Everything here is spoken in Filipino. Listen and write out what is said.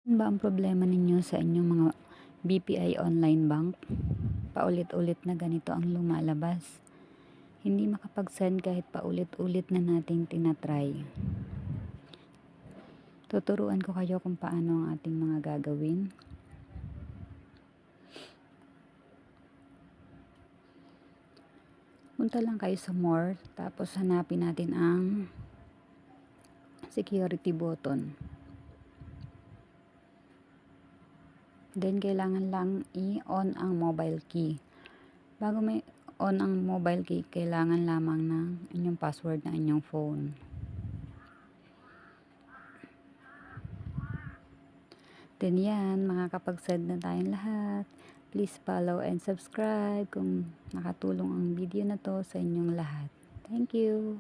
Ano ba ang problema ninyo sa inyong mga BPI online bank? Paulit-ulit na ganito ang lumalabas. Hindi makapag-send kahit paulit-ulit na nating tinatry. Tuturuan ko kayo kung paano ang ating mga gagawin. Punta lang kayo sa more, tapos hanapin natin ang security button. Then, kailangan lang i-on ang mobile key. Bago may on ang mobile key, kailangan lamang ng inyong password ng inyong phone. Then yan, makakapag-send na tayong lahat. Please follow and subscribe kung nakatulong ang video na to sa inyong lahat. Thank you!